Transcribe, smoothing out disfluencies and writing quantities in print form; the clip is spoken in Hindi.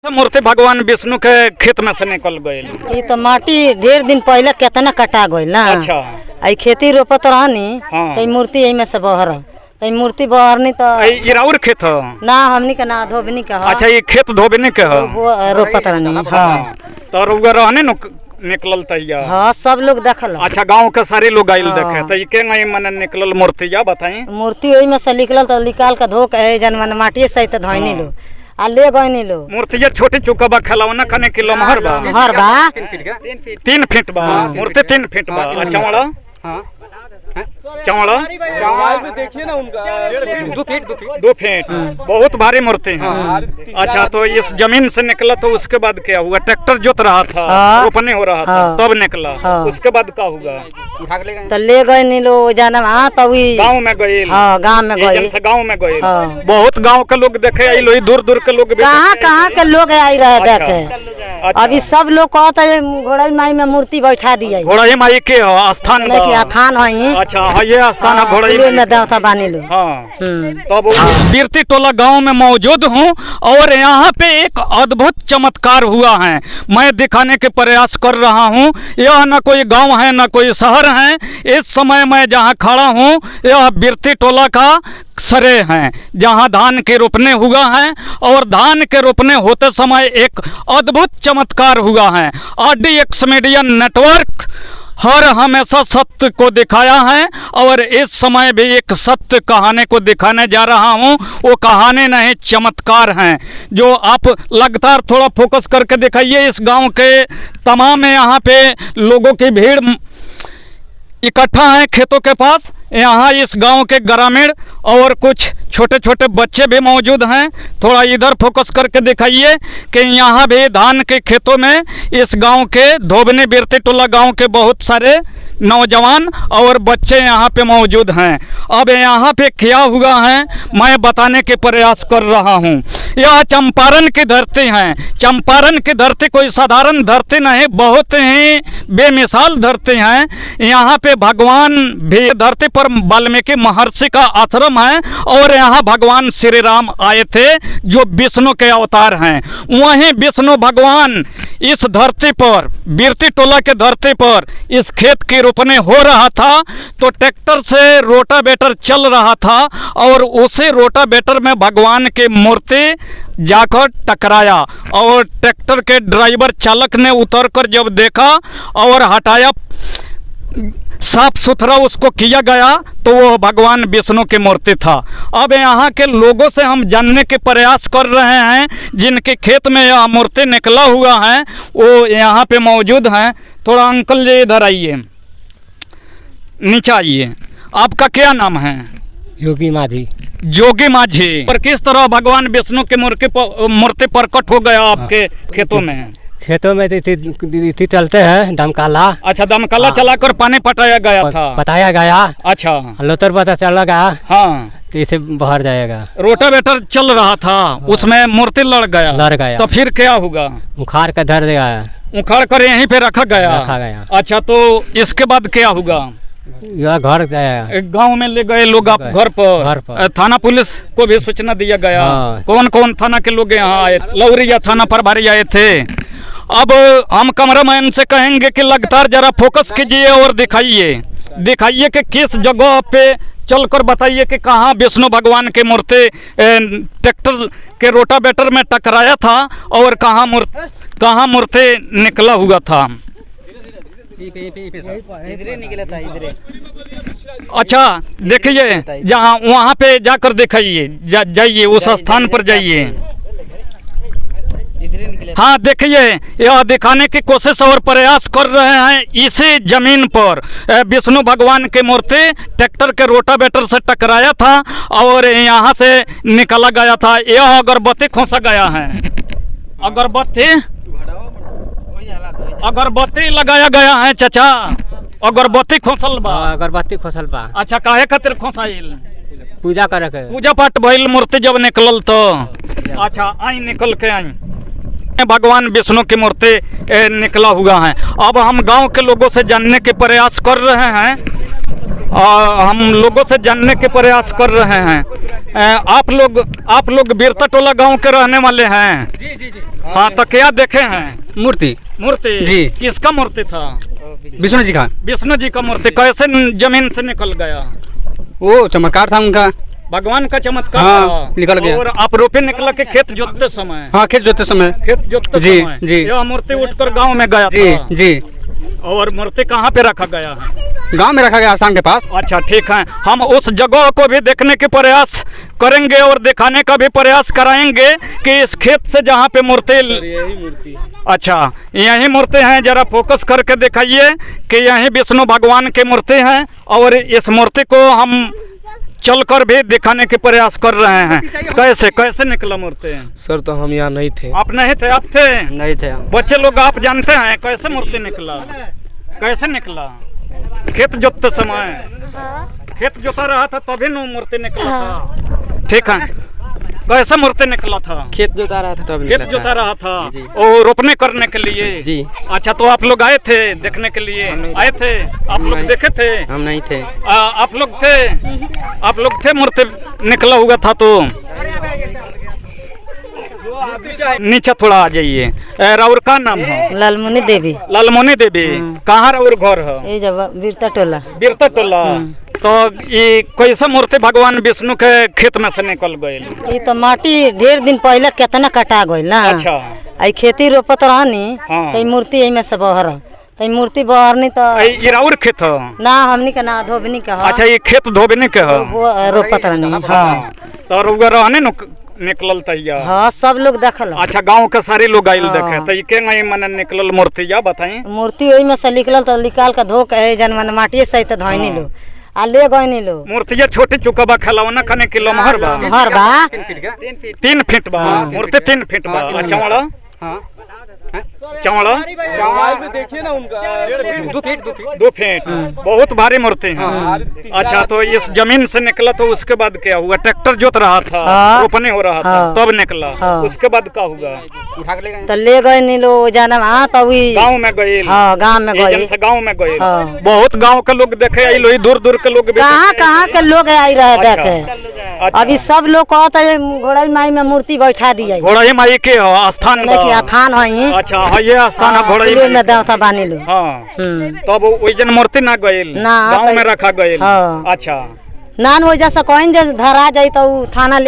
मूर्ति भगवान विष्णु के खेत में से निकल गए। ये तो माटी ढेर दिन पहले कितना कटा गई ना। अच्छा। आई खेती रोपत रहनी हाँ। तो मूर्ति यही में से बहर तो मूर्ति बहरनी तो इराउर खेत हो ना हमनी का ना धोबनी का। अच्छा ये खेत धोबनी के हो रोपत रहनी। हाँ तो रुआ रहने निकलल तैया। हाँ सब लोग देखल। अच्छा गांव के सारे लोग आइल देखे तो के नहीं मन निकलल मूर्ति या बताई। मूर्ति वही में से निकलल तो निकाल के धो के जन मन माटी सहित धोनी लो आ ले गई लो। मूर्ति छोटी चुका बा खिलौना खाने किलो महर बा 3 फीट बा मूर्ति 3 फीट बा। चौड़ा चौड़ा भी देखिए ना उनका 2 फीट बहुत भारी मूर्ति है। अच्छा तो इस जमीन से निकला तो उसके बाद क्या हुआ? ट्रैक्टर जोत रहा था रोपने हो रहा था तब निकला उसके बाद क्या हुआ? तो ले गए नी लो जाना। हाँ तब गाँव में गए। हाँ गाँव में गए। गाँव में गए बहुत गाँव के लोग देखे आई लो दूर दूर के लोग कहाँ के लोग आई रहे देखे। अभी सब लोग कहते हैं घोड़ा माई में मूर्ति बैठा दिया। घोड़ा माई के स्थान स्थान है। अच्छा हाँ ये स्थान है घोड़ा में देवता बानी लो। हाँ तब बिरती टोला गांव में मौजूद हूँ और यहाँ पे एक अद्भुत चमत्कार हुआ है मैं दिखाने के प्रयास कर रहा हूँ। यह न कोई गांव है न कोई शहर है। इस समय मैं जहाँ खड़ा हूँ यह बिरती टोला का सरे हैं जहां धान के रोपने हुआ है और धान के रोपने होते समय एक अद्भुत चमत्कार हुआ है। RDX मीडिया नेटवर्क हर हमेशा सत्य को दिखाया है और इस समय भी एक सत्य कहानी को दिखाने जा रहा हूं। वो कहानी नहीं चमत्कार हैं जो आप लगातार थोड़ा फोकस करके दिखाइए। इस गांव के तमाम यहाँ पे लोगों की भीड़ इकट्ठा है खेतों के पास। यहाँ इस गांव के ग्रामीण और कुछ छोटे छोटे बच्चे भी मौजूद हैं। थोड़ा इधर फोकस करके दिखाइए कि यहाँ भी धान के खेतों में इस गांव के धोबनी बिरती टोला गांव के बहुत सारे नौजवान और बच्चे यहाँ पे मौजूद हैं। अब यहाँ पे क्या हुआ है मैं बताने के प्रयास कर रहा हूँ। यह चंपारण की धरती है। चंपारण की धरती कोई साधारण धरती नहीं बहुत ही बेमिसाल धरती है। यहाँ पे भगवान भी धरती पर वाल्मीकि महर्षि का आश्रम है और यहाँ भगवान श्री राम आए थे जो विष्णु के अवतार हैं। वहीं विष्णु भगवान इस धरती पर बिरती टोला के धरती पर इस खेत की रोपने हो रहा था तो ट्रैक्टर से रोटावेटर चल रहा था और उसी रोटावेटर में भगवान की मूर्ति जाकर टकराया और ट्रैक्टर के ड्राइवर चालक ने उतरकर जब देखा और हटाया साफ सुथरा उसको किया गया तो वो भगवान विष्णु की मूर्ति था। अब यहाँ के लोगों से हम जानने के प्रयास कर रहे हैं जिनके खेत में यह मूर्ति निकला हुआ है वो यहाँ पे मौजूद हैं। थोड़ा अंकल जी इधर आइए नीचे आइए। आपका क्या नाम है? जोगी माझी। जोगी माझी। पर किस तरह भगवान विष्णु की मूर्ति प्रकट हो गया आपके खेतों में? खेतों में इति चलते हैं दमकला। अच्छा दमकला चलाकर पानी पटाया गया था। पटाया गया। अच्छा लोतर पता चला गया। हाँ तो इसे बाहर जाएगा। रोटावेटर चल रहा था उसमें मूर्ति लड़ गया। तो फिर क्या होगा? उखाड़ कर धर गया। उखाड़ कर यहीं पे रखा गया। अच्छा तो इसके बाद क्या होगा? यह घर जाएगा। गांव में ले गए लोग आप घर पर। थाना पुलिस को भी सूचना दिया गया। कौन कौन थाना के लोग यहाँ आए? लौरिया थाना प्रभारी आए थे। अब हम कैमरामैन से कहेंगे कि लगातार जरा फोकस कीजिए और दिखाइए कि किस जगह पे चलकर बताइए कि कहाँ विष्णु भगवान की मूर्ति ट्रैक्टर के रोटावेटर में टकराया था और कहाँ मूर्ति निकला हुआ था। अच्छा देखिए जहाँ वहाँ पे जाकर दिखाइए जाइए उस स्थान पर जाइए। हाँ देखिए यह दिखाने की कोशिश और प्रयास कर रहे हैं। इसी जमीन पर विष्णु भगवान की मूर्ति ट्रैक्टर के रोटावेटर से टकराया था और यहाँ से निकला गया था। यह अगरबत्ती खोसा गया है। अगरबत्ती लगाया गया है चाचा। अगरबत्ती खोसल बा। अगरबत्ती खोसल बा। अच्छा काहे खातिर खोसाइल? पूजा करे के। पूजा पाठ भइल मूर्ति जब निकलल तो। अच्छा आई निकल के आई भगवान विष्णु की मूर्ति निकला हुआ है। अब हम गांव के लोगों से जानने के प्रयास कर रहे हैं हम लोगों से जानने के प्रयास कर रहे हैं। आप लोग बिरता टोला गांव के रहने वाले हैं? जी जी जी। हाँ, तो क्या देखे हैं? मूर्ति मूर्ति जी। किसका मूर्ति था? विष्णु जी का। विष्णु जी का मूर्ति कैसे जमीन से निकल गया? वो चमत्कार था उनका। भगवान का चमत्कार हाँ, था। निकल गया। और आप रोपे निकला के खेत जोतते समय? हाँ, खेत जोतते समय। खेत जोतते जी, समय जी। यह मूर्ति उठकर गांव में गया जी था? जी। और मूर्ति कहाँ पे रखा गया है? गांव में रखा गया, आसान के पास। अच्छा, ठीक है। हम उस जगह को भी देखने के प्रयास करेंगे और दिखाने का भी प्रयास कराएंगे कि इस खेत से जहाँ पे मूर्ति। यही मूर्ति है। अच्छा, यही मूर्ति हैं। जरा फोकस करके दिखाइए कि यही विष्णु भगवान की मूर्ति है और इस मूर्ति को हम चलकर भी दिखाने के प्रयास कर रहे हैं। कैसे निकला मूर्ति? सर तो हम यहाँ नहीं थे। आप नहीं थे? आप थे? नहीं थे। बच्चे लोग आप जानते हैं कैसे मूर्ति निकला? कैसे निकला? खेत जोतते समय? खेत जोता रहा था तभी न मूर्ति निकला था। ठीक है, कैसे मूर्ति निकला था? खेत जोता रहा था तब खेत जोता रहा था जी। और रोपने करने के लिए? जी। अच्छा, तो आप लोग आए थे देखने के लिए? आए थे? आप लोग देखे थे? हम नहीं थे। आप लोग थे? आप लोग थे? मूर्ति निकला हुआ था तो नीचे थोड़ा आ जाइए। राउर का नाम है? लालमुनी देवी। लालमोनी देवी। कहाँ राउर घर है? ये जब बिरता टोला। बिरता टोला। तो ये कैसे मूर्ति भगवान विष्णु के खेत में से निकल गए? ये तो माटी ढेर दिन पहले कितना कटा गई ना। अच्छा। आई खेती रोपत रहनी हाँ। तो मूर्ति यही में से बहर तो मूर्ति बहरनी तो ये राउर खेत है? ना हमनी का ना धोबनी का। अच्छा, ये खेत धोबने के है? वो रोपत रहनी। हाँ तो रुआ रहने न निकलल तैया? हाँ, सब लोग देखल। अच्छा, गांव के सारे लोग आइल हाँ। देखे तो ये के नहीं मन निकलल मूर्ति? या बताई। मूर्ति वही में से निकलल तो निकाल के धो के जन मन माटिए सहित धोनी लो आ ले गई लो। मूर्ति छोटी चुका बा, खिलौना खाने के लमहर बा? हर बा 3 फीट बा मूर्ति? 3 फीट बा। चौड़ा? चौड़ा? चौड़ाई में देखिए ना उनका 2 फीट। बहुत भारी मूर्ति है। अच्छा, तो इस जमीन से निकला तो उसके बाद क्या हुआ? ट्रैक्टर जोत रहा था, हाँ। रोपने हो रहा था, हाँ। तब निकला। हाँ। उसके बाद क्या हुआ? तो ले गई लो जाना। हाँ, तो गाँव में गए? हाँ, गाँव में गए। गाँव में गए। हाँ। बहुत गाँव के लोग देखे आई, दूर दूर के लोग भी कहाँ के लोग आई रहे देखे। अच्छा। अभी सब लोग कहते हैं घोड़ाई माई में मूर्ति बैठा दिया। घोड़ाई माई के स्थान बा? थान है। अच्छा, हाँ, ये स्थान है घोड़ाई में माई। देवता बानी लो। हाँ, तब वही जन मूर्ति ना गइल? ना, गाँव में रखा गइल? हाँ। अच्छा। नान वजह से कहीं धरा जाई तो थाना ले